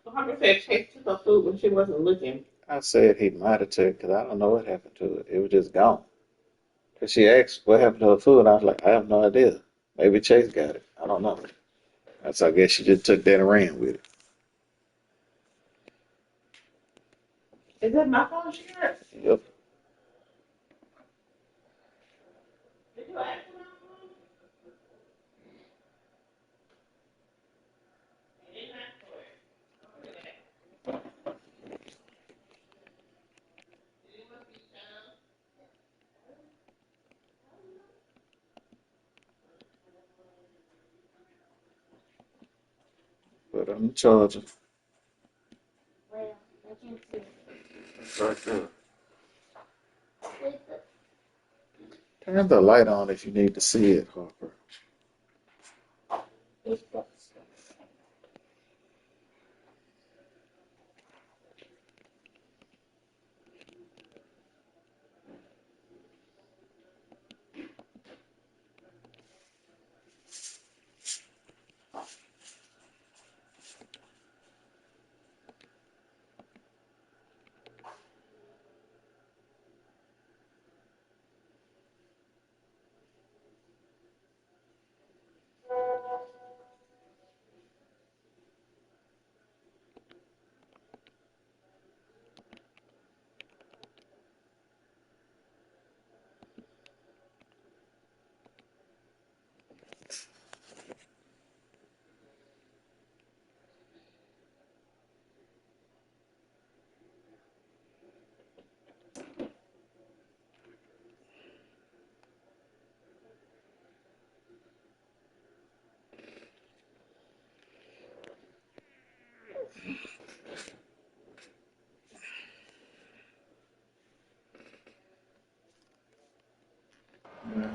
Harper said Chase took her food when she wasn't looking. I said he might have took because I don't know what happened to it. It was just gone. Because she asked what happened to her food, and I was like, I have no idea. Maybe Chase got it. I don't know. So I guess she just took that and ran with it. Is that my phone she got? Yep. Did you ask for my phone? I didn't ask for it. Don't do that. It must be time. But I'm charging. Well, I can't see it. Right there. Wait, but Turn the light on if you need to see it, Harper. it's got stuff.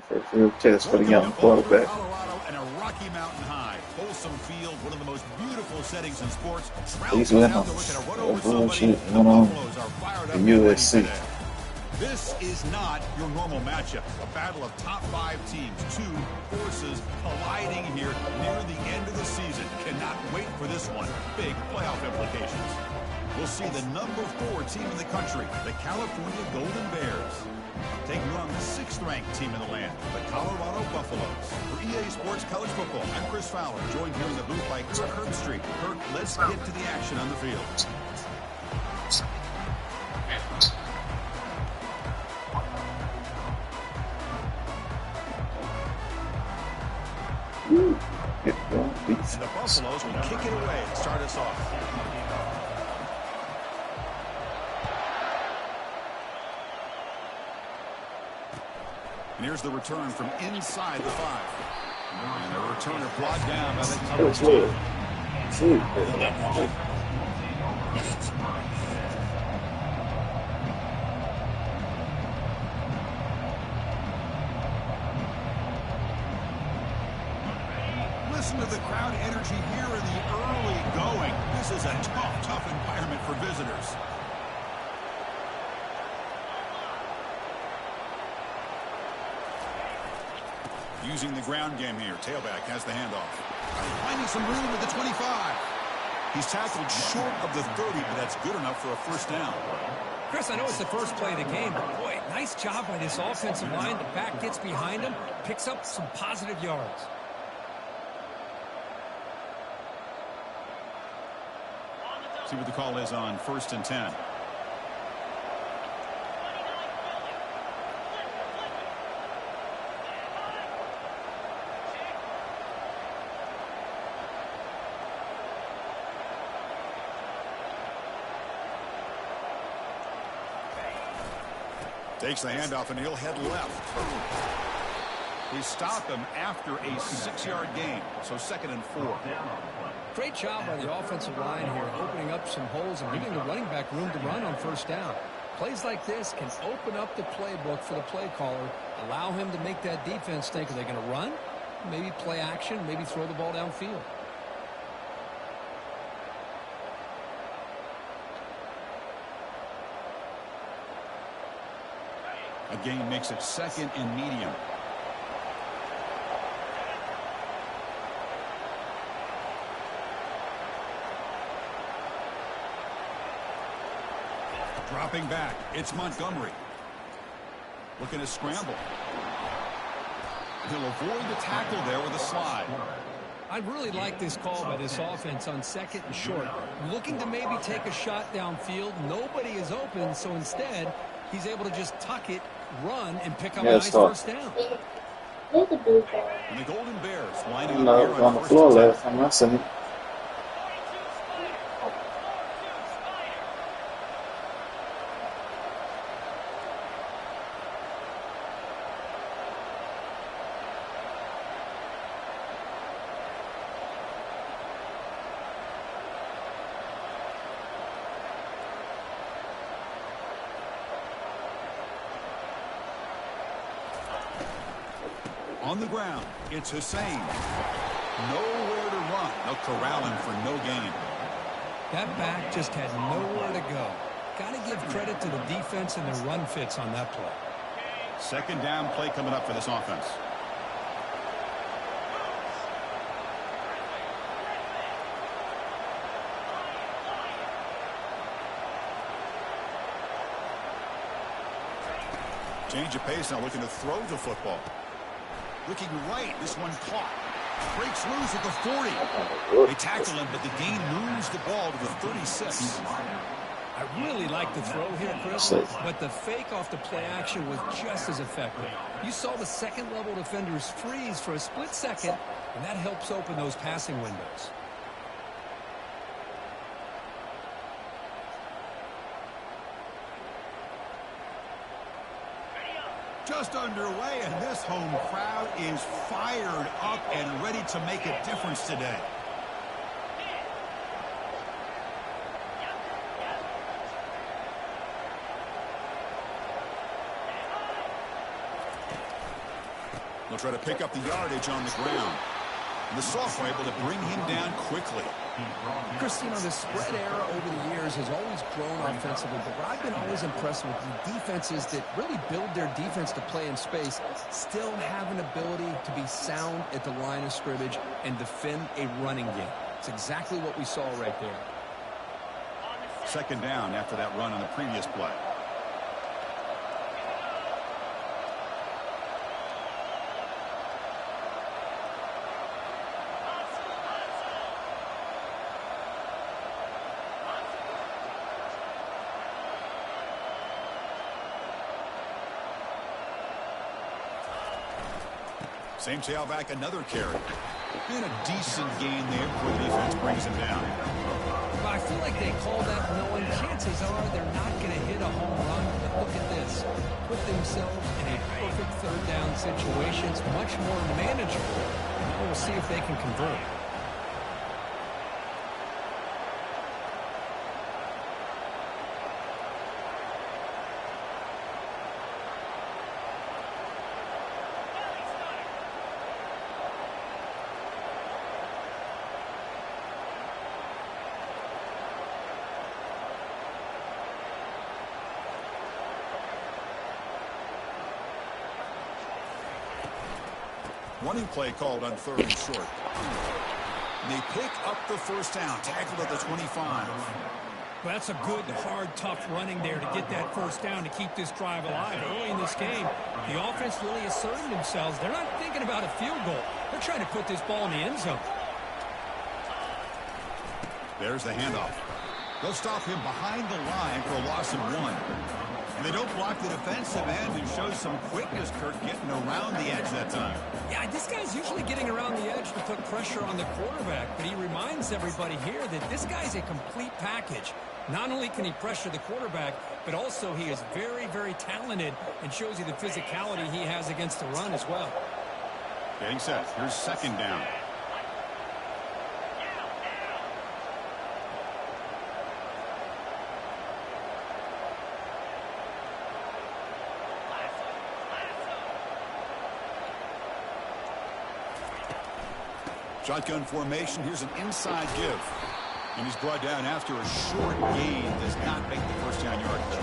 First real test for the Welcome young to Boulder, quarterback. Colorado, and a Rocky Mountain High. Folsom Field, one of the most beautiful settings in sports. These Trouncing out to look lemons. at a run That over somebody. bullshit The went on Buffaloes are fired the up and ready USC. today. This is not your normal matchup. A battle of top 5 teams. Two forces colliding here near the end of the season. Cannot wait for this one. Big playoff implications. We'll see the number 4 team in the country, the California Golden Bears, taking on the 6th-ranked team in the land, the Colorado Buffaloes. For EA Sports College Football, I'm Chris Fowler, joined here in the booth by Kirk Herbstreit. Kirk, let's get to the action on the field. And the Buffaloes will kick it away to start us off. And here's the return from inside the 5. And the returner brought down by that coverage team. Listen to the crowd energy here in the early going. This is a tough environment for visitors. Using the ground game here. Tailback has the handoff. Finding some room at the 25. He's tackled short of the 30, but that's good enough for a first down. Chris, I know it's the first play of the game, but boy, nice job by this offensive line. The back gets behind him, picks up some positive yards. See what the call is on 1st and 10. Takes the handoff and he'll head left. They stop him after a 6-yard gain, so 2nd and 4. Great job by the offensive line here, opening up some holes and giving the running back room to run on 1st down. Plays like this can open up the playbook for the play caller, allow him to make that defense think, are they going to run? Maybe play action, maybe throw the ball downfield. A gain makes it 2nd and medium. Dropping back, it's Montgomery. Looking to scramble. He'll avoid the tackle there with a slide. I really like this call by this offense on 2nd and short. Looking to maybe take a shot downfield. Nobody is open, so instead, he's able to just tuck it, run, and pick up a nice 1st down. Look at this guy. And the Golden Bears lining No, up it was here on the on floor 1st and 10. last time I seen it. On the ground, it's Hussein. Nowhere to run. They'll corral him for no gain. That back just had nowhere to go. Got to give credit to the defense and their run fits on that play. 2nd down play coming up for this offense. Change of pace now, looking to throw the football. Looking right, this one caught. Breaks loose at the 40. They tackle him, but the gain moves the ball to the 36. I really like the throw here, Chris, but the fake off the play action was just as effective. You saw the 2nd-level defenders freeze for a split second, and that helps open those passing windows. Just underway, and this home crowd is fired up and ready to make a difference today. They'll try to pick up the yardage on the ground. And the Soft were able to bring him down quickly. Chris, you know, the spread era over the years has always grown offensively, but what I've been always impressed with the defenses that really build their defense to play in space still have an ability to be sound at the line of scrimmage and defend a running game. It's exactly what we saw right there. 2nd down after that run on the previous play. Same tailback, another carry. And a decent gain there before the defense brings him down. But I feel like they call that knowing chances are they're not going to hit a home run. But look at this. Put themselves in a perfect 3rd down situation. It's much more manageable. And we'll see if they can convert. Running play called on 3rd and short. They pick up the 1st down, tackled at the 25. Well, that's a good, hard, tough running there to get that 1st down to keep this drive alive. Early in this game, the offense really asserted themselves. They're not thinking about a field goal. They're trying to put this ball in the end zone. There's the handoff. They'll stop him behind the line for a loss of 1. And they don't block the defensive end and show some quickness, Kirk, getting around the edge that time. Yeah, this guy's usually getting around the edge to put pressure on the quarterback, but he reminds everybody here that this guy's a complete package. Not only can he pressure the quarterback, but also he is very, very talented and shows you the physicality he has against the run as well. Getting set. Here's second down. Shotgun formation. Here's an inside give. And he's brought down after a short gain. Does not make the first down yardage.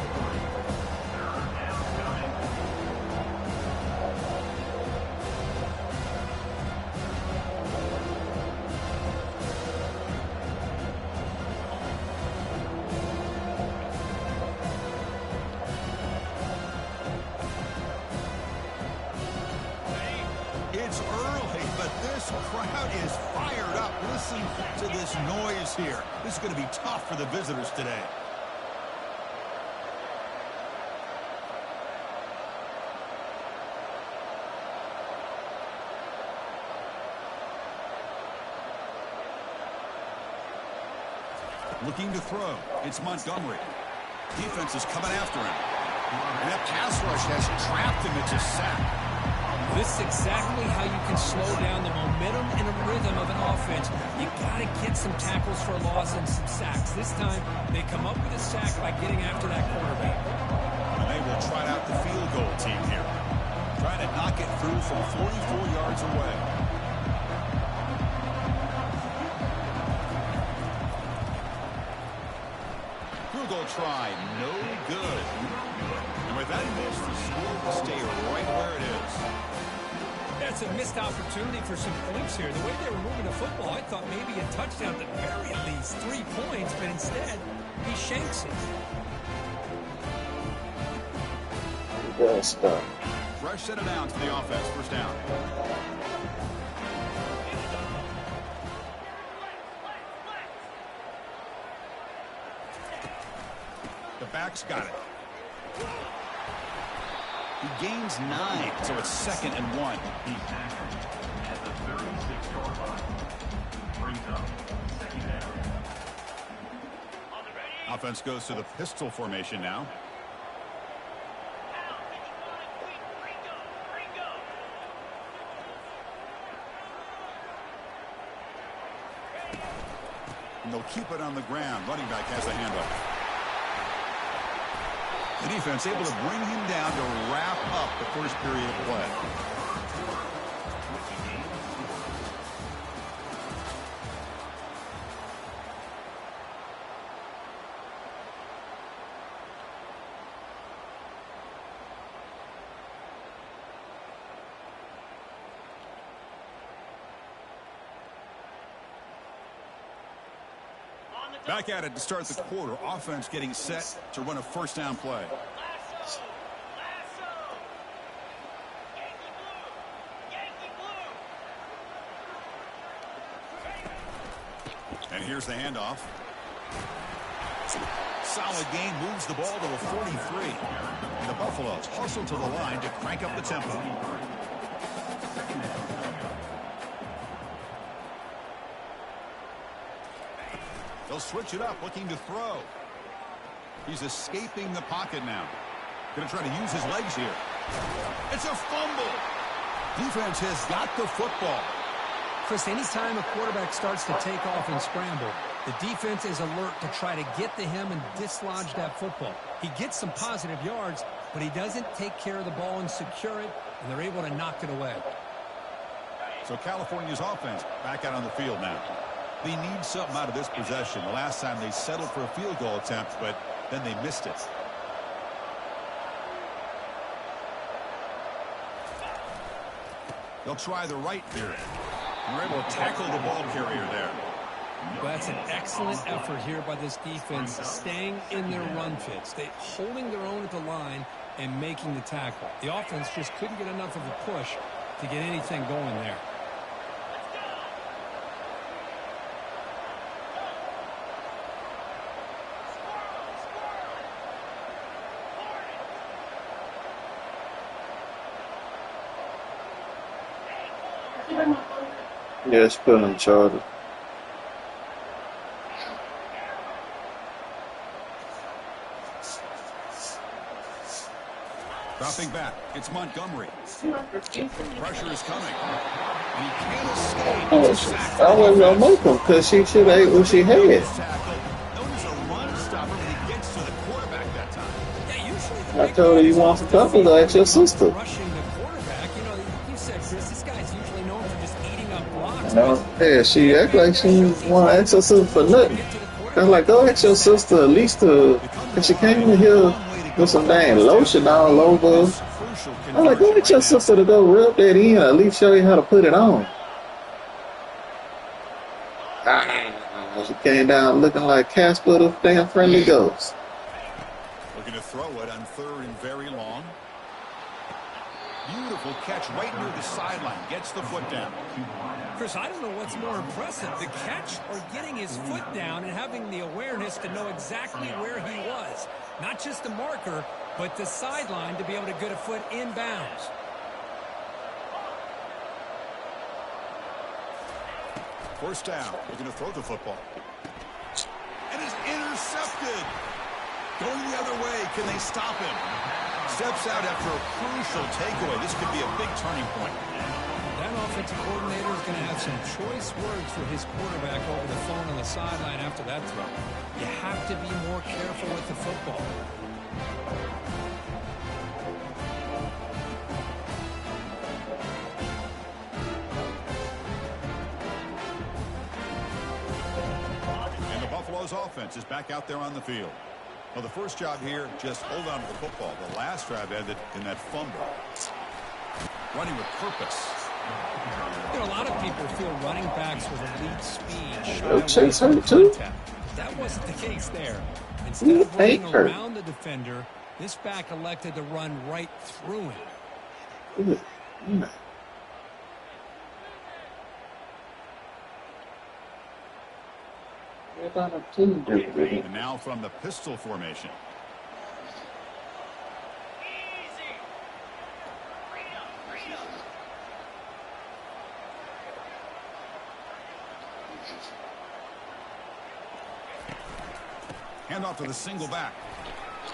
It's early, but this crowd is fired up. Listen to this noise here. This is going to be tough for the visitors today. Looking to throw. It's Montgomery. Defense is coming after him. And that pass rush has trapped him. It's a sack. This is exactly how you can slow down the momentum and a rhythm of an offense. You got to get some tackles for a loss and some sacks. This time, they come up with a sack by getting after that quarterback. And they will try out the field goal team here. Trying to knock it through from 44 yards away. Field goal try, no good. And with that miss, the score will stay right where it is. That's a missed opportunity for some points here. The way they were moving the football, I thought maybe a touchdown at the very least, 3 points, but instead, he shanks it. Good stuff. Fresh set of downs for the offense, first down. The back's got it. He gains 9, so it's 2nd and 1. He's tackled at the 36-yard line. Brings up second down. Offense goes to the pistol formation now. And they'll keep it on the ground. Running back has the handoff. The defense able to bring him down to wrap up the first period of play. Back at it to start the quarter. Offense getting set to run a first down play. And here's the handoff. Solid gain, moves the ball to a 43. And the Buffaloes hustle to the line to crank up the tempo. They'll switch it up, looking to throw. He's escaping the pocket now. Going to try to use his legs here. It's a fumble. Defense has got the football. Chris, anytime a quarterback starts to take off and scramble, the defense is alert to try to get to him and dislodge that football. He gets some positive yards, but he doesn't take care of the ball and secure it, and they're able to knock it away. So California's offense back out on the field now. They need something out of this possession. The last time they settled for a field goal attempt, but then they missed it. They'll try the right here. They're able to tackle the ball carrier there. Well, that's an excellent effort here by this defense, staying in their run fits. They holding their own at the line and making the tackle. The offense just couldn't get enough of a push to get anything going there. Yeah, it's put on charter. Dropping back. It's Montgomery. Pressure is coming. And he can't escape. Oh, It's a sack for I the wasn't gonna defense. make them because she should have ate what she had. Known as a run stopper, but he gets to the quarterback that time. Yeah, usually the I big told her you guys want some off the couple, field go when ask it your comes to sister. rushing the quarterback. You know, you said, Chris, this guy's usually known for just eating up blocks. Yeah, she act like she want to ask her sister for nothing. I was like, go ask your sister at least cause she came in here with some dang lotion all over. I was like, go ask your sister to go rub that in, or at least show you how to put it on. She came down looking like Casper the damn friendly ghost. Looking to throw it on 3rd and very long. Beautiful catch right near the sideline. Gets the foot down. Chris, I don't know what's more impressive, the catch or getting his foot down and having the awareness to know exactly where he was. Not just the marker, but the sideline to be able to get a foot inbounds. First down. Looking to throw the football. And is intercepted. Going the other way. Can they stop him? Steps out after a crucial takeaway. This could be a big turning point. That offensive coordinator is going to have some choice words for his quarterback over the phone on the sideline after that throw. You have to be more careful with the football. And the Buffalo's offense is back out there on the field. Well, the first job here, just hold on to the football. The last drive ended in that fumble. Running with purpose. You know, a lot of people feel running backs with elite speed. Oh, Chase hurt too? That wasn't the case there. Instead of running around the defender, this back elected to run right through him. And now from the pistol formation. Hand off to the single back.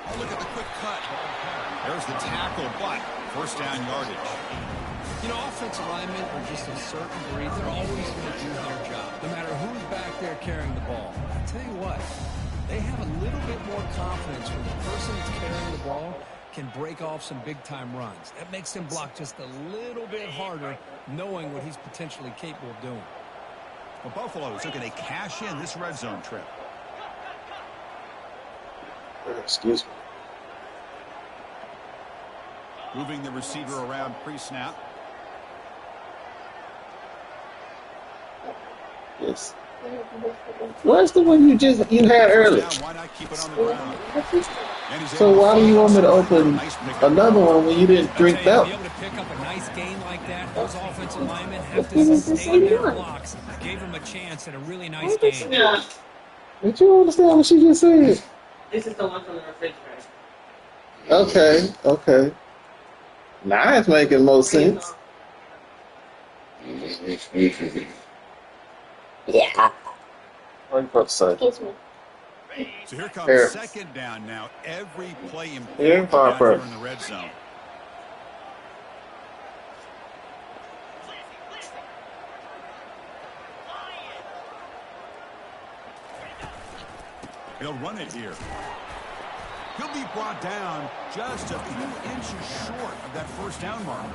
Oh, look at the quick cut. There's the tackle, but first down yardage. You know, offensive linemen are just a certain breed. They're always going to do their job, no matter who's back there carrying the ball. I tell you what, they have a little bit more confidence when the person that's carrying the ball can break off some big-time runs. That makes him block just a little bit harder, knowing what he's potentially capable of doing. Well, Buffalo is looking to cash in this red zone trip. Excuse me. Moving the receiver around pre-snap. Yes. Where's the one you had earlier? Why not keep it on the ground? So why do you want me to open another one when you didn't drink that Be one? able to pick up a nice gain like that, those offensive linemen have to sustain their blocks. Gave him a chance at a really nice game. Yeah. Did you understand what she just said? This is the one from the refrigerator. Okay. Now it's making more sense. Yeah. What are you about to say? Excuse me. So here comes Here. second down now. Every play Here, important down Harper. here in the red zone. He'll run it here. He'll be brought down just a few inches short of that first down mark.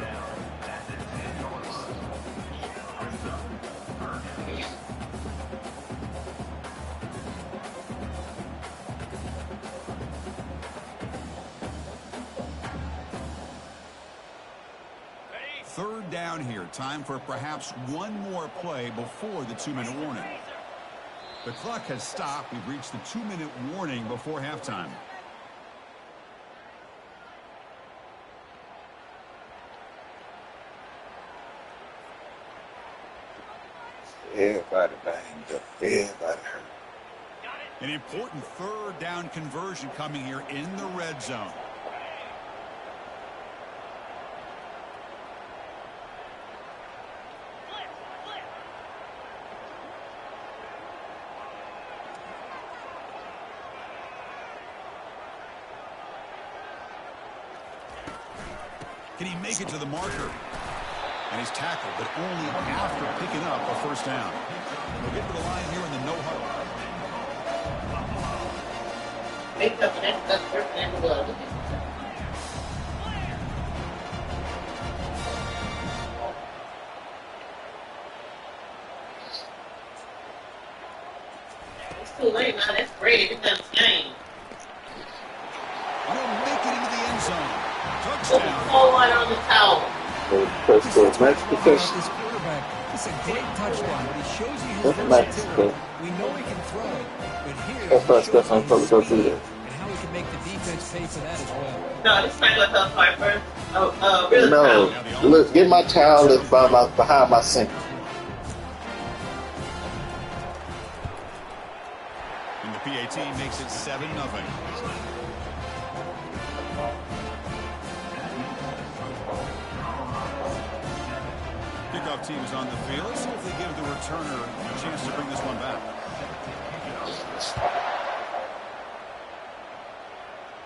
Third down here. Time for perhaps one more play before the 2-minute warning. The clock has stopped. We've reached the 2-minute warning before halftime. Everybody banged up. Everybody hurt. An important third down conversion coming here in the red zone. Can he make it to the marker? And he's tackled, but only after picking up a first down. They'll get to the line here in the no huddle. It's too late now. That's great. It's done game. Will make it into the end zone. Put the Touchdown. forward on the towel. That's good. Max About protection. this quarterback, it's a great touchdown, but he shows you his That's Max. versatility. We know he can throw it, but here That's why he shows Stefan you probably his go through speed that. and how he can make the defense pay for that as well. No, this is not going to tell Piper. Really No, towel. look, get my towel that's behind my sink. And the PAT makes it 7-0. Kickoff team is on the field. Let's see if they give the returner a chance to bring this one back.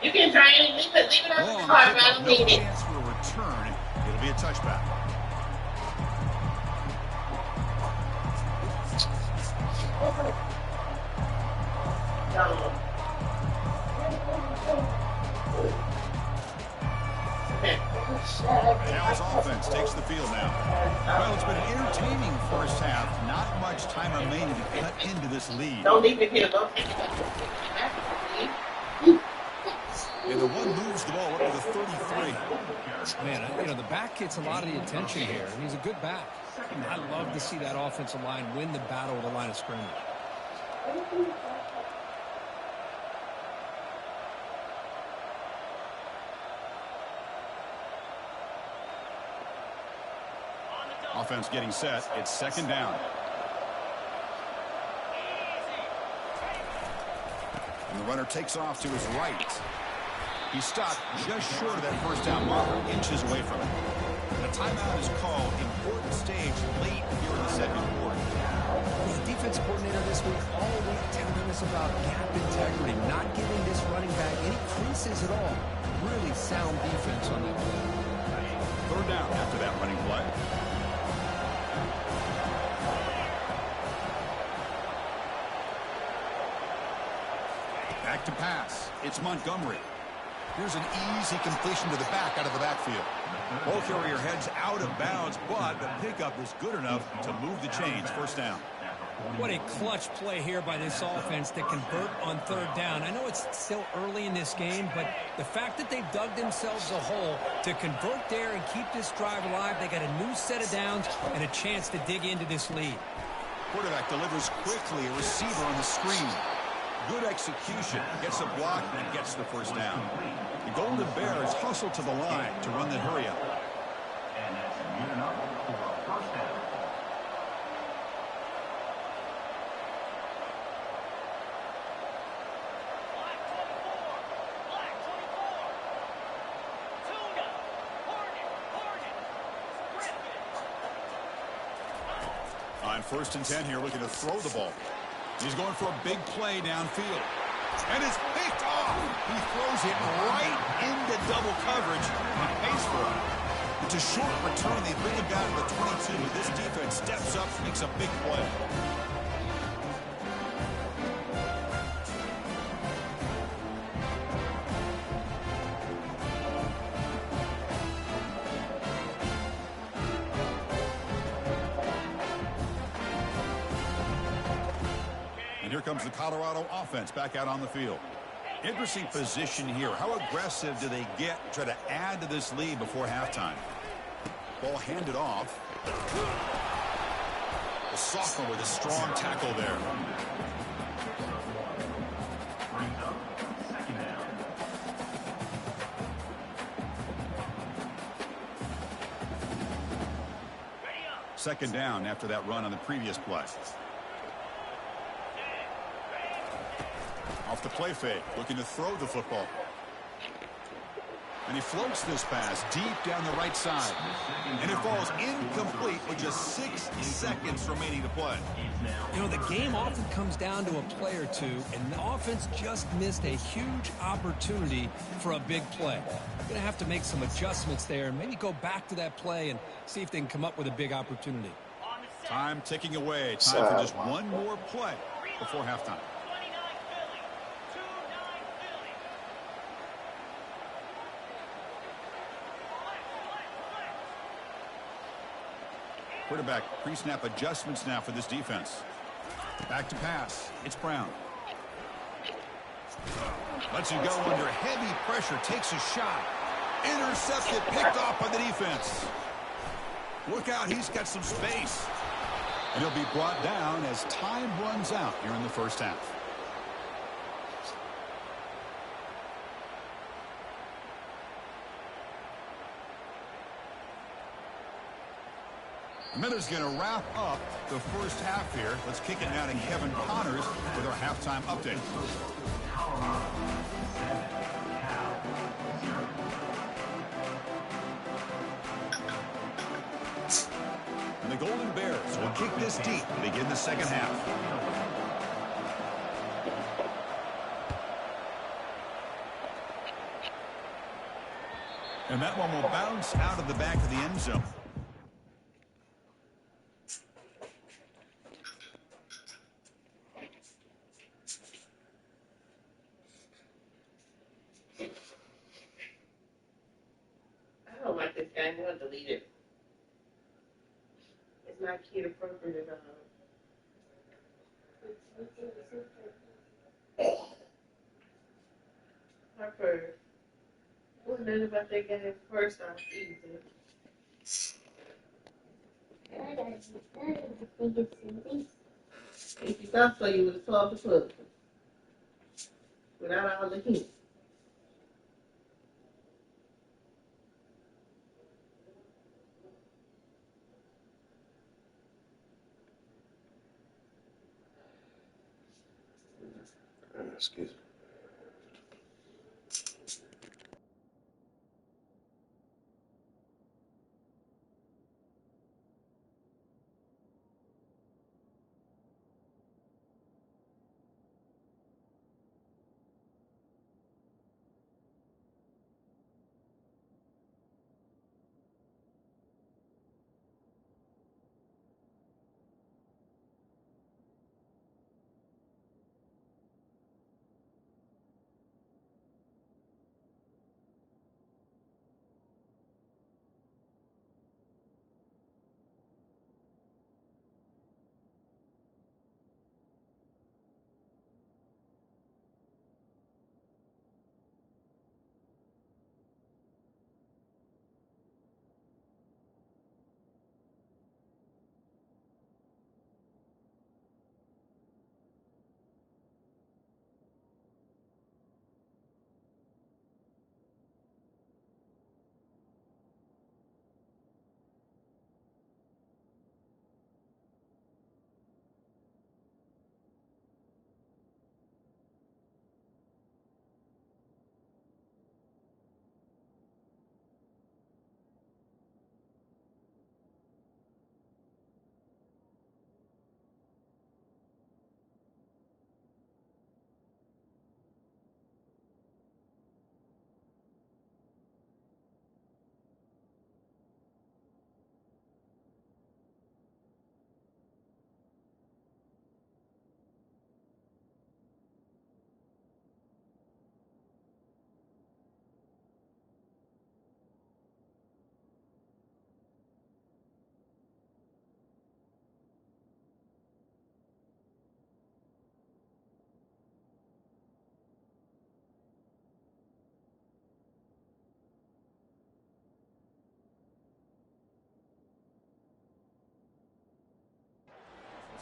You can try and leave it on the Long car, but I kickoff, don't no need it. chance for a return. It'll be a touchback. Dallas offense takes the field now. Well, it's been an entertaining first half. Not much time remaining to cut into this lead. Don't leave it here. Don't take it. And the one moves the ball up to the 33. Man, you know, the back gets a lot of the attention here, and he's a good back. I love to see that offensive line win the battle at the line of scrimmage. Offense getting set. It's second down. And the runner takes off to his right. He stopped just short of that first down marker, inches away from it. A timeout is called. Important stage late here in the second quarter. The defense coordinator this week all week telling us about gap integrity, not giving this running back any creases at all. Really sound defense on that play. Third down after that running play. Back to pass. It's Montgomery. Here's an easy completion to the back out of the backfield. Ball carrier heads out of bounds, but the pickup is good enough to move the chains. First down. What a clutch play here by this offense to convert on third down. I know it's still early in this game, but the fact that they've dug themselves a hole to convert there and keep this drive alive, they got a new set of downs and a chance to dig into this lead. Quarterback delivers quickly. A receiver on the screen. Good execution. Gets a block and gets the first down. The Golden Bears hustle to the line to run that hurry up. And that's good enough for a first down. On 1st and 10 here, looking to throw the ball. He's going for a big play downfield. And it's picked off. He throws it right into double coverage. He pays for it. It's a short return. They bring him down to the 22. This defense steps up, makes a big play. And here comes the Colorado offense back out on the field. Interesting position here. How aggressive do they get to try to add to this lead before halftime? Ball handed off. The sophomore with a strong tackle there. Brings up second down. Second down after that run on the previous play. Off the play fake, looking to throw the football. And he floats this pass deep down the right side. And it falls incomplete with just 6 seconds remaining to play. You know, the game often comes down to a play or two, and the offense just missed a huge opportunity for a big play. They're going to have to make some adjustments there and maybe go back to that play and see if they can come up with a big opportunity. Time ticking away. Time for just one more play before halftime. Quarterback pre-snap adjustments now for this defense. Back to pass. It's Brown. Lets it go under heavy pressure. Takes a shot. Intercepted. Picked off by the defense. Look out. He's got some space. And he'll be brought down as time runs out here in the first half. The minute's going to wrap up the first half here. Let's kick it now to Kevin Connors with our halftime update. And the Golden Bears will kick this deep to begin the second half. And that one will bounce out of the back of the end zone. I don't like this guy. I'm going to delete it. It's not kid appropriate at all. Harper. What nothing about that guy first off either. If you thought so, you would have told the club. Without all the hints. Excuse me.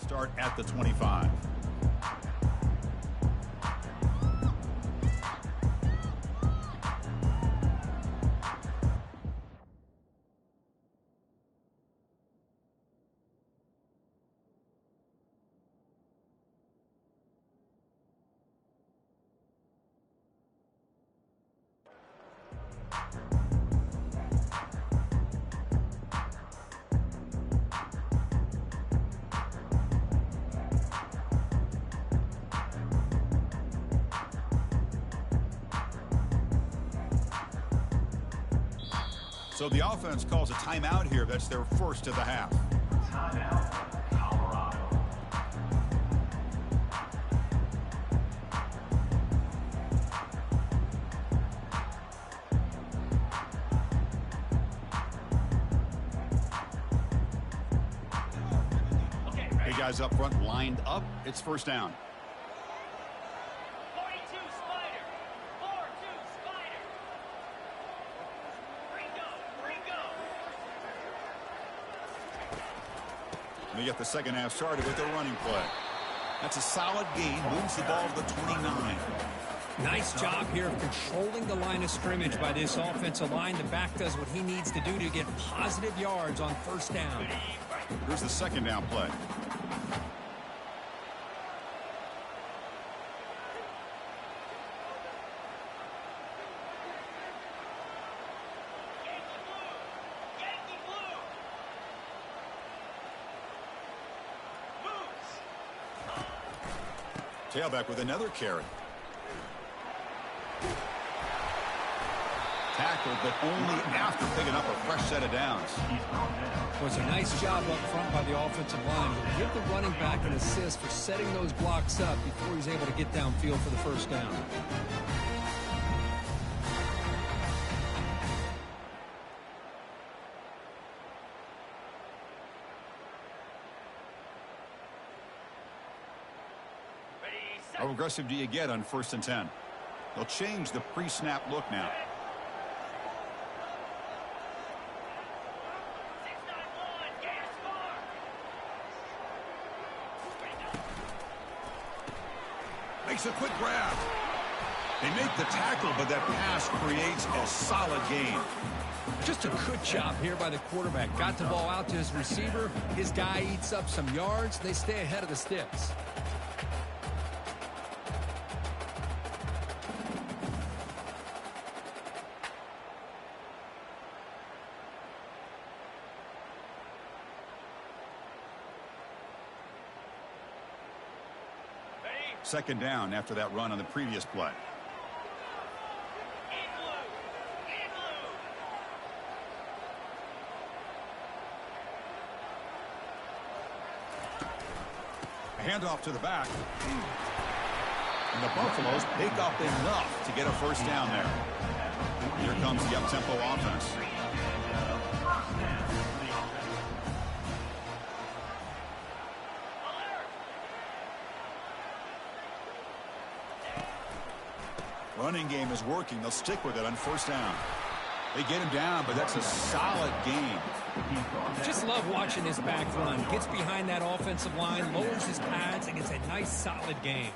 Start at the 25. So the offense calls a timeout here. That's their first of the half. Timeout, Colorado. Big guys up front lined up. It's first down. 42 Spider. 4-2 Spider. Ringo. They get the second half started with their running play. That's a solid gain. Moves the ball to the 29. Nice job here of controlling the line of scrimmage by this offensive line. The back does what he needs to do to get positive yards on first down. Here's the second down play. Yankee Blue. Moves. Tailback with another carry. Tackled, but only after picking up a fresh set of downs. Well, it's a nice job up front by the offensive line. But give the running back an assist for setting those blocks up before he's able to get downfield for the first down. Ready, set. How aggressive do you get on 1st and 10? They'll change the pre-snap look now. 691. Gas bar. Makes a quick grab. They make the tackle, but that pass creates a solid gain. Just a good job here by the quarterback. Got the ball out to his receiver. His guy eats up some yards. They stay ahead of the sticks. Ready. Second down after that run on the previous play. In blue. In blue. A handoff to the back. And the Buffaloes pick up enough to get a first down there. Here comes the up-tempo offense. Running game is working. They'll stick with it on first down. They get him down, but that's a solid gain. Just love watching this back run. Gets behind that offensive line, lowers his pads, and gets a nice solid gain.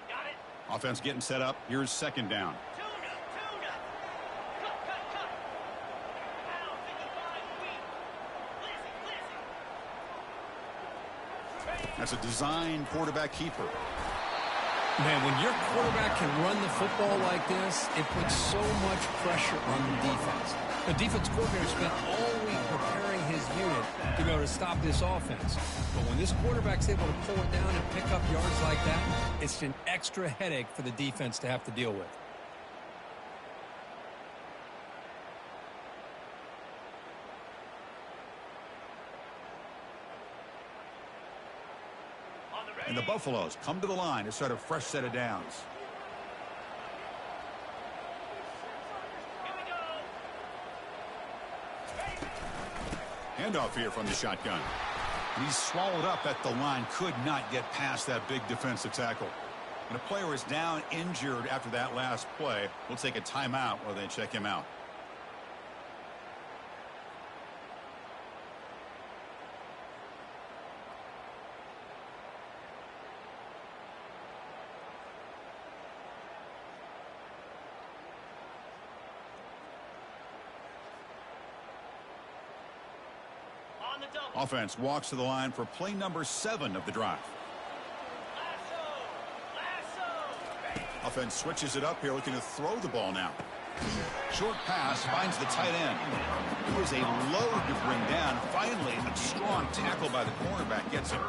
Got it. Offense getting set up. Here's second down. Tuna. Cut. Pound 55 feet. Blizzy. That's a design quarterback keeper. Man, when your quarterback can run the football like this, it puts so much pressure on the defense. The defense coordinator spent all week preparing his unit to be able to stop this offense. But when this quarterback's able to pull it down and pick up yards like that, it's an extra headache for the defense to have to deal with. On the ready. And the Buffaloes come to the line to start a fresh set of downs. Here we go. Handoff here from the shotgun. And he's swallowed up at the line. Could not get past that big defensive tackle. And a player is down injured after that last play. We'll take a timeout while they check him out. On the double. Offense walks to the line for play number 7 of the drive. Lasso. Offense switches it up here, looking to throw the ball now. Short pass finds the tight end. It was a load to bring down. Finally, a strong tackle by the cornerback gets him.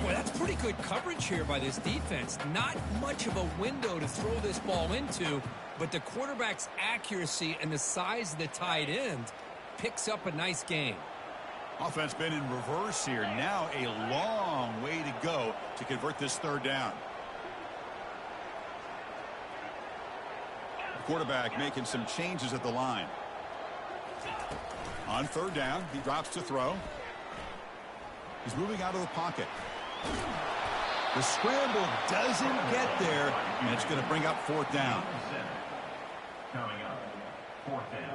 Boy, that's pretty good coverage here by this defense. Not much of a window to throw this ball into, but the quarterback's accuracy and the size of the tight end picks up a nice gain. Offense been in reverse here. Now a long way to go to convert this third down. Quarterback making some changes at the line. On third down, he drops to throw. He's moving out of the pocket. The scramble doesn't get there, and it's going to bring up fourth down. Coming up, fourth down.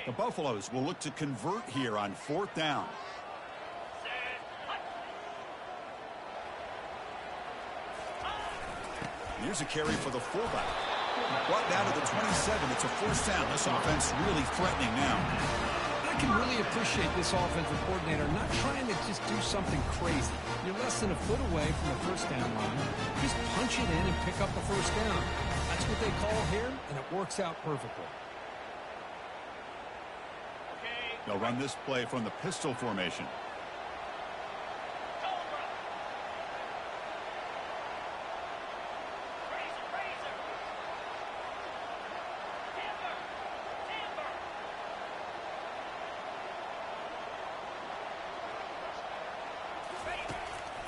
The Buffaloes will look to convert here on fourth down. Here's a carry for the fullback. Brought down to the 27. It's a first down. This offense really threatening now. I can really appreciate this offensive coordinator not trying to just do something crazy. You're less than a foot away from the first down line. Just punch it in and pick up the first down. That's what they call here, and it works out perfectly. They'll run this play from the pistol formation.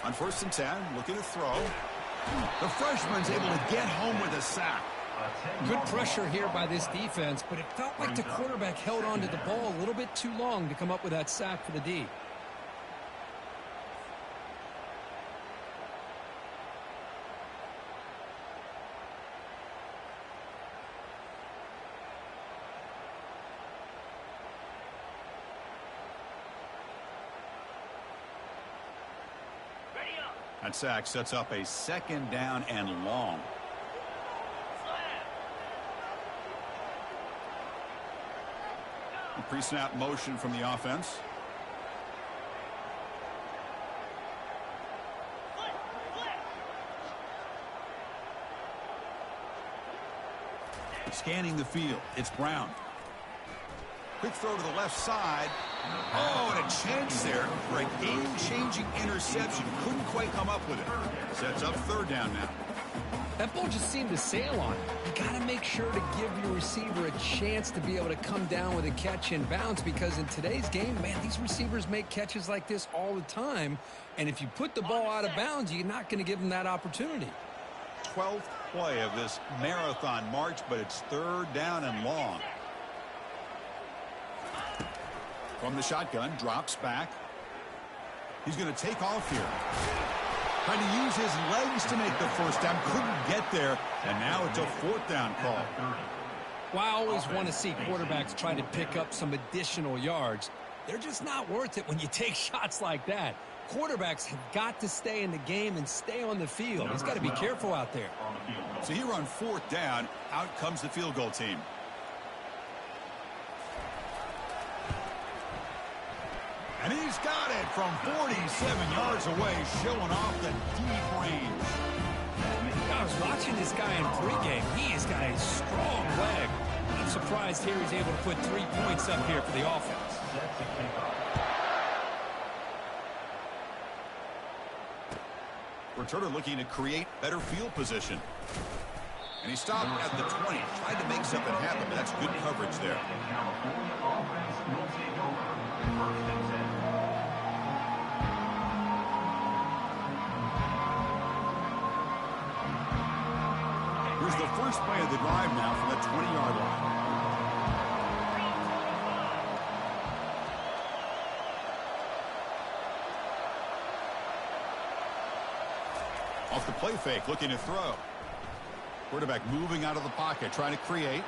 On first and 10, looking to throw. The freshman's able to get home with a sack. Good pressure here by this defense, but it felt like the quarterback held on to the ball a little bit too long to come up with that sack for the D. That sack sets up a second down and long. Pre-snap motion from the offense. Scanning the field. It's Brown. Quick throw to the left side. Oh, and a chance there for a game-changing interception. Couldn't quite come up with it. Sets up third down now. That ball just seemed to sail on it. You got to make sure to give your receiver a chance to be able to come down with a catch and bounce, because in today's game, man, these receivers make catches like this all the time. And if you put the ball out of bounds, you're not going to give them that opportunity. 12th play of this marathon march, but it's third down and long. From the shotgun, drops back. He's going to take off here. Trying to use his legs to make the first down. Couldn't get there. And now it's a fourth down call. Well, I always want to see quarterbacks try to pick up some additional yards. They're just not worth it when you take shots like that. Quarterbacks have got to stay in the game and stay on the field. He's got to be careful out there. So here on fourth down, out comes the field goal team. And he's got it from 47 yards away, showing off the deep range. I was watching this guy in pregame. He has got a strong leg. I'm surprised here he's able to put 3 points up here for the offense. Returner looking to create better field position. And he stopped at the 20. Tried to make something happen, but that's good coverage there. Here's the first play of the drive now from the 20-yard line. Off the play fake, looking to throw. Quarterback moving out of the pocket, trying to create.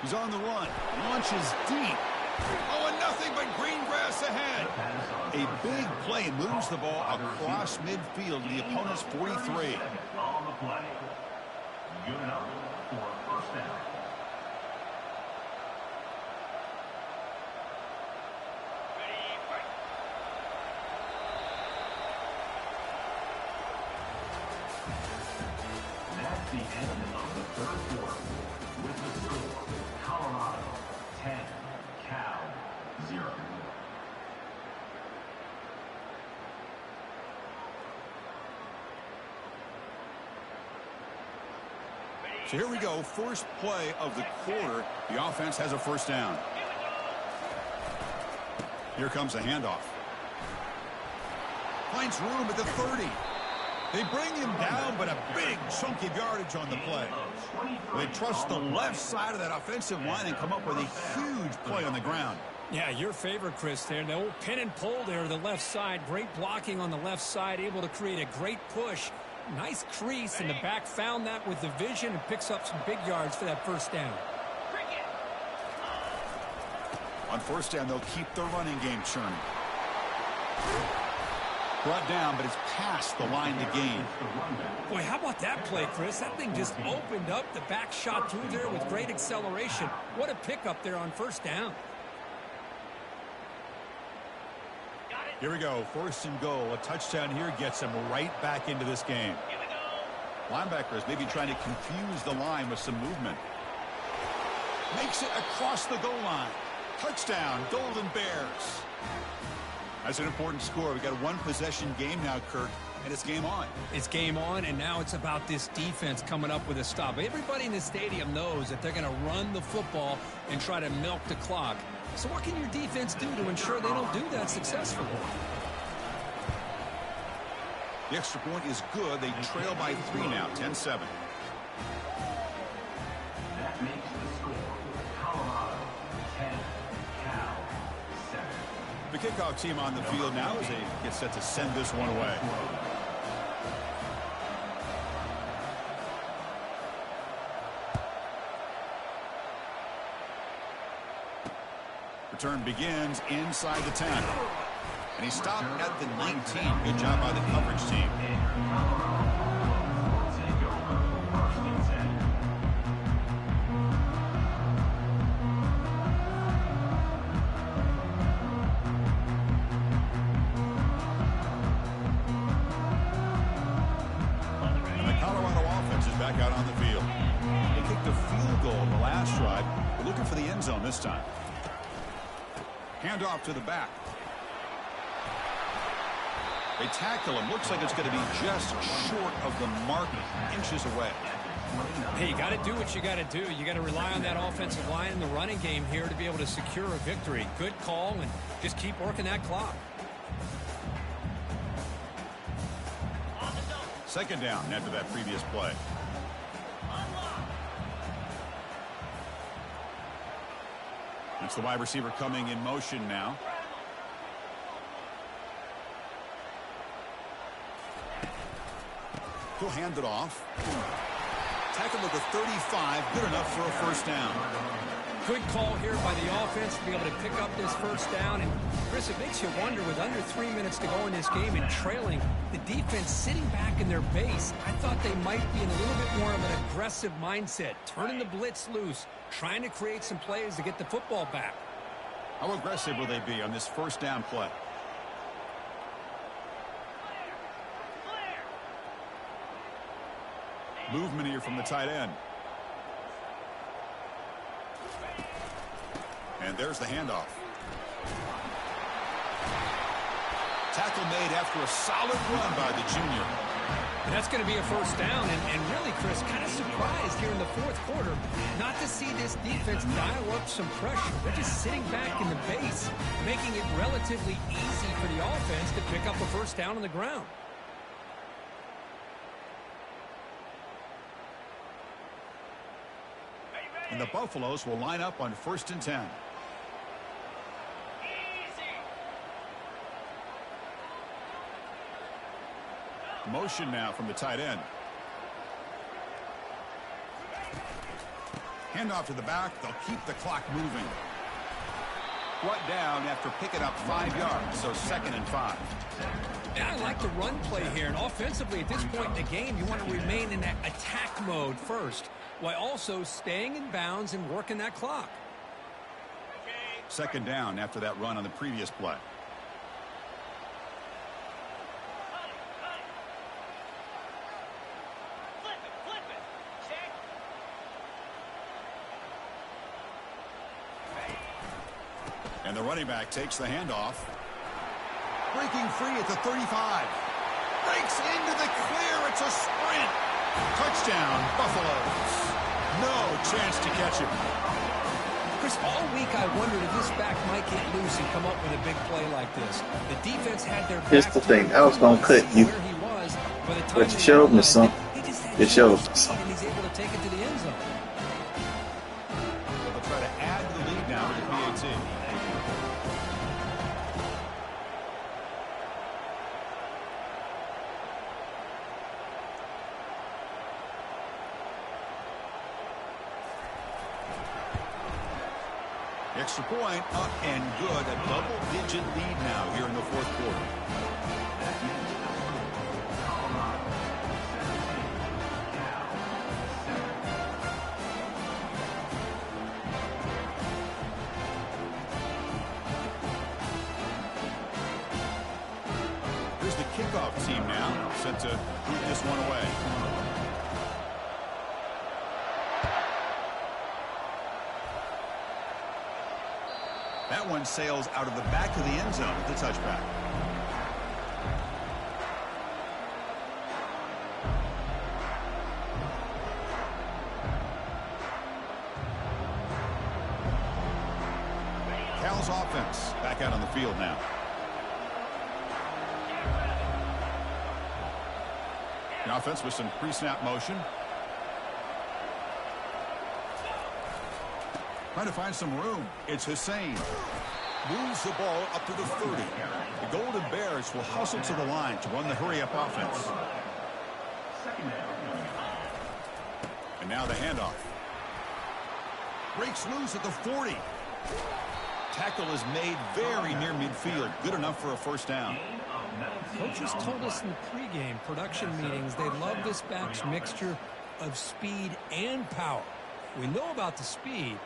He's on the run. Launches deep. Oh, and nothing but green grass ahead. A big play moves the ball across midfield to the opponent's 43. On the play. Good enough for a first down. Ready, the end of the third quarter with the score, Colorado 10, Cal 0. So here we go, first play of the quarter. The offense has a first down. Here comes the handoff. Finds room at the 30. They bring him down, but a big chunk of yardage on the play. They trust the left side of that offensive line and come up with a huge play on the ground. Yeah, your favorite, Chris, there. The old pin and pull there to the left side. Great blocking on the left side, able to create a great push. Nice crease, and the back found that with the vision and picks up some big yards for that first down. On first down, they'll keep the running game churning. Brought down, but it's past the line to gain. Boy, how about that play, Chris? That thing just opened up. The back shot through there with great acceleration. What a pickup there on first down. Here we go, first and goal. A touchdown here gets them right back into this game. Linebackers maybe trying to confuse the line with some movement. Makes it across the goal line. Touchdown, Golden Bears. That's an important score. We've got a one-possession game now, Kirk, and it's game on. It's game on, and now it's about this defense coming up with a stop. Everybody in the stadium knows that they're going to run the football and try to milk the clock. So what can your defense do to ensure they don't do that successfully? The extra point is good. They trail by 3 now, 10-7. That makes the score, Colorado 10, Cal 7. The kickoff team on the field now as they get set to send this one away. Return begins inside the 10. And he stopped at the 19. Good job by the coverage team. Take over, first and 10. And the Colorado offense is back out on the field. They kicked a field goal in the last drive. We're looking for the end zone this time. Handoff to the back. They tackle him. Looks like it's going to be just short of the mark, inches away. Hey, you got to do what you got to do. You got to rely on that offensive line in the running game here to be able to secure a victory. Good call, and just keep working that clock. Second down after that previous play. It's the wide receiver coming in motion now. He'll hand it off. Tackle at the 35, good enough for a first down. Good call here by the offense to be able to pick up this first down. And, Chris, it makes you wonder, with under 3 minutes to go in this game and trailing, the defense sitting back in their base, I thought they might be in a little bit more of an aggressive mindset, turning the blitz loose, trying to create some plays to get the football back. How aggressive will they be on this first down play? Movement here from the tight end. And there's the handoff. Tackle made after a solid run by the junior. And that's going to be a first down. And really, Chris, kind of surprised here in the fourth quarter not to see this defense dial up some pressure. They're just sitting back in the base, making it relatively easy for the offense to pick up a first down on the ground. And the Buffaloes will line up on 1st and 10. Motion now from the tight end. Handoff to the back. They'll keep the clock moving. Brought down after picking up 5 yards, so 2nd and 5. Yeah, I like the run play here. And offensively, at this point in the game, you want to remain in that attack mode first, while also staying in bounds and working that clock. 2nd down after that run on the previous play. And the running back takes the handoff. Breaking free at the 35. Breaks into the clear. It's a sprint. Touchdown, Buffaloes. No chance to catch him. Chris, all week I wondered if this back might get loose and come up with a big play like this. The defense had their Here's the thing. I was going to cut you. Where he was, by the time But you they showed me realized some. it, he just had You so showed much me speed, some. and he's able to take it to the end zone. They'll try to add to the lead now with the PAT. Extra point up and good. A double-digit lead now here in the fourth quarter. Here's the kickoff team now, set to boot this one away. That one sails out of the back of the end zone with the touchback. Cal's offense back out on the field now. The offense with some pre-snap motion. Trying to find some room. It's Hussein. Moves the ball up to the 30. The Golden Bears will hustle to the line to run the hurry-up offense. And now the handoff. Breaks loose at the 40. Tackle is made very near midfield. Good enough for a first down. Coaches told us in the pregame production meetings they love this back's mixture of speed and power. We know about the speed,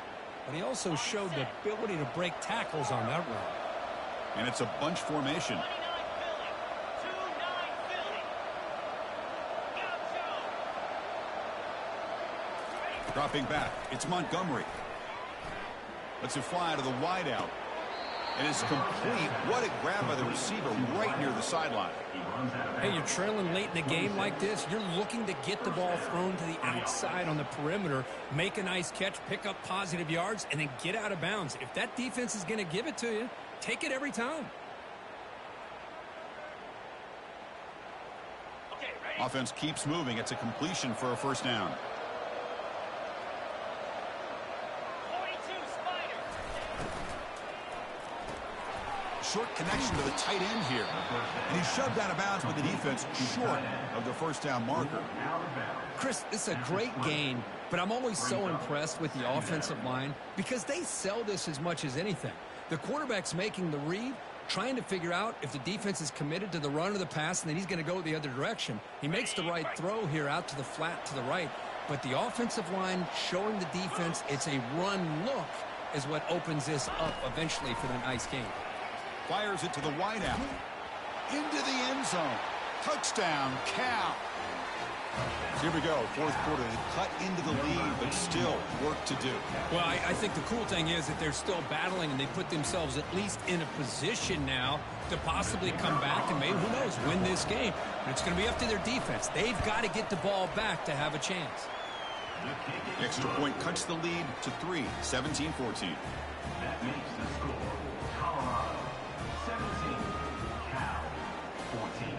but he also showed the ability to break tackles on that run. And it's a bunch formation. 29 Philly. 2-9 Philly. Gaucho. Dropping back. It's Montgomery. Lets it fly to the wideout. It is complete. What a grab by the receiver right near the sideline. Hey, you're trailing late in the game like this. You're looking to get the ball thrown to the outside on the perimeter, make a nice catch, pick up positive yards, and then get out of bounds. If that defense is going to give it to you, take it every time. Okay, ready? Offense keeps moving. It's a completion for a first down. 42 Spider. Short connection to the tight end here. And he's shoved out of bounds with the defense short of the first down marker. Chris, it's a great gain, but I'm always so impressed with the offensive line because they sell this as much as anything. The quarterback's making the read, trying to figure out if the defense is committed to the run or the pass, and then he's going to go the other direction. He makes the right throw here out to the flat to the right, but the offensive line showing the defense it's a run look is what opens this up eventually for the nice game. Fires it to the wideout. Into the end zone. Touchdown, Cal. Here we go, fourth quarter. They cut into the lead, but still work to do. Well, I think the cool thing is that they're still battling, and they put themselves at least in a position now to possibly come back and maybe, who knows, win this game. But it's going to be up to their defense. They've got to get the ball back to have a chance. The extra point cuts the lead to 3, 17-14. That makes the score Colorado 17, Cal 14.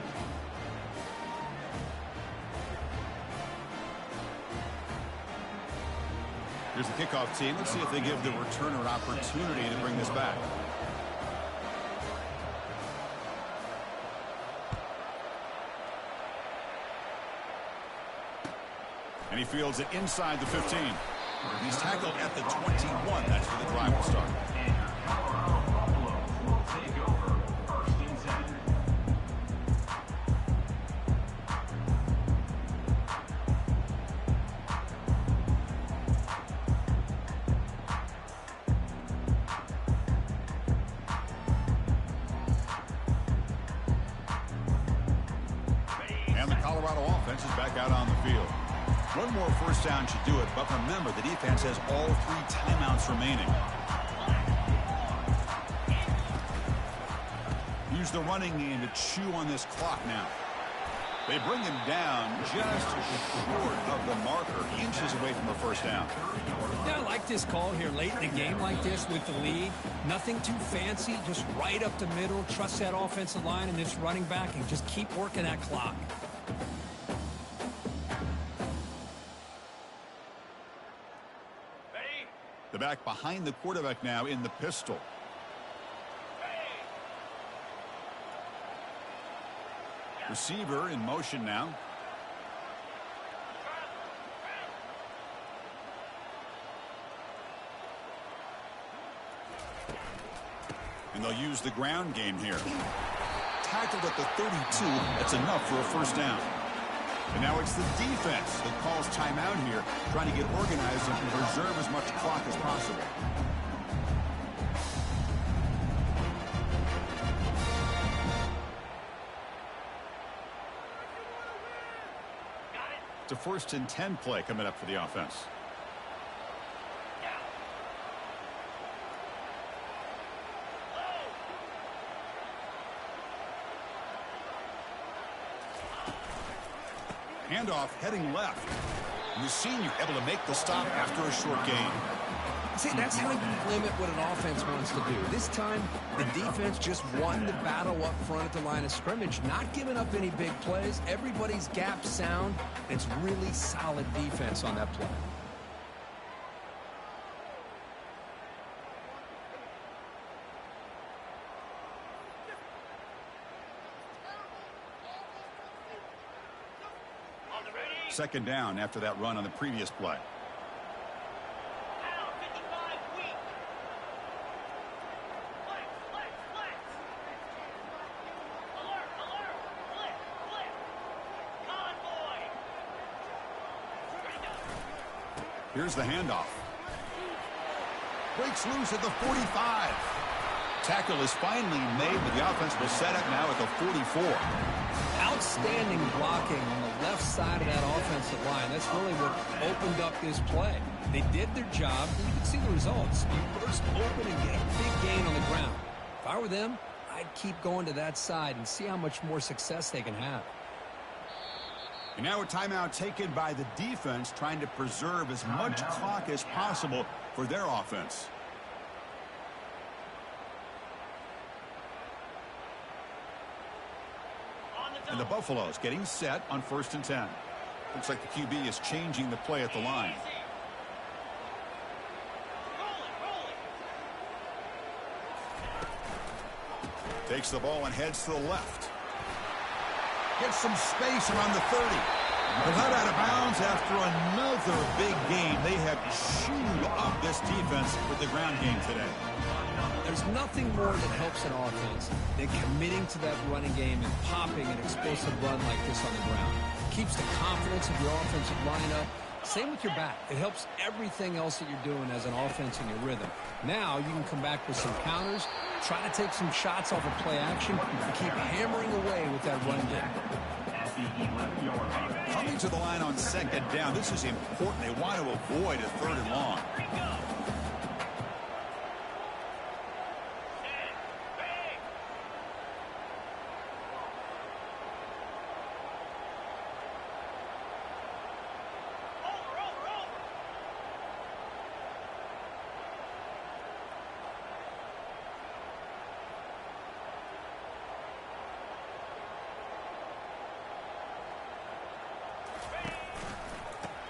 Here's the kickoff team. Let's see if they give the returner an opportunity to bring this back. And he fields it inside the 15. He's tackled at the 21. That's where the drive will start. Colorado Buffaloes will take over first and 10. And the Colorado offense is back out on the field. One more first down should do it, but remember, the defense has all 3 timeouts remaining. use the running game to chew on this clock now. They bring him down just short of the marker, inches away from a first down. Yeah, I like this call here late in a game like this with the lead. Nothing too fancy, just right up the middle. Trust that offensive line and this running back and just keep working that clock. Ready? The back behind the quarterback now in the pistol. Receiver in motion now. And they'll use the ground game here. Tackled at the 32. That's enough for a first down. And now it's the defense that calls timeout here, trying to get organized and preserve as much clock as possible. It's a 1st and 10 play coming up for the offense. Handoff heading left. And the senior able to make the stop after a short gain. See, that's how you limit what an offense wants to do. This time, the defense just won the battle up front at the line of scrimmage, not giving up any big plays. Everybody's gap sound. It's really solid defense on that play. On the ready? 2nd down after that run on the previous play. Down, 55 weak. Flex, flex, flex. Alert, alert. Flip, flip. Convoy. Ready, go. Here's the handoff. Breaks loose at the 45. Tackle is finally made, but the offense will set up now at the 44. Outstanding blocking on the left side of that offensive line. That's really what opened up this play. They did their job, and you can see the results. You burst open and get a big gain on the ground. If I were them, I'd keep going to that side and see how much more success they can have. And now a timeout taken by the defense, trying to preserve as much clock as possible for their offense. And the Buffaloes getting set on 1st and 10. Looks like the QB is changing the play at the line. Takes the ball and heads to the left. Gets some space around the 30. But not out of bounds after another big game. They have chewed up this defense with the ground game today. There's nothing more that helps an offense than committing to that running game and popping an explosive run like this on the ground. Keeps the confidence of your offensive line up. Same with your back. It helps everything else that you're doing as an offense in your rhythm. Now you can come back with some counters, try to take some shots off of play action, and keep hammering away with that run game. Coming to the line on 2nd down. This is important. They want to avoid a 3rd and long.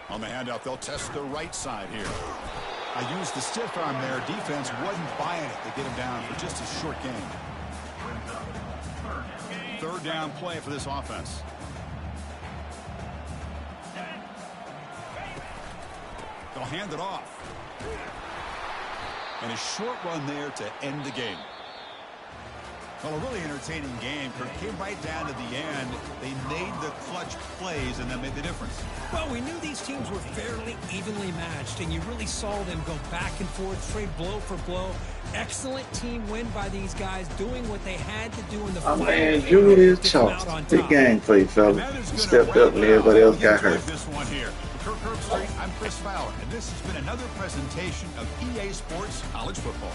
On the handoff, they'll test the right side here. I used the stiff arm there. Defense wasn't buying it to get him down for just a short gain. 3rd down play for this offense. They'll hand it off. And a short run there to end the game. Well, a really entertaining game. Came right down to the end. They made the clutch plays, and that made the difference. Well, we knew these teams were fairly evenly matched, and you really saw them go back and forth, trade blow for blow. Excellent team win by these guys, doing what they had to do in the final. Man, Julius Charles, big game for you, fella. You stepped up and everybody else got hurt. This one here. For Kirk Herbstreit, I'm Chris Fowler, and this has been another presentation of EA Sports College Football.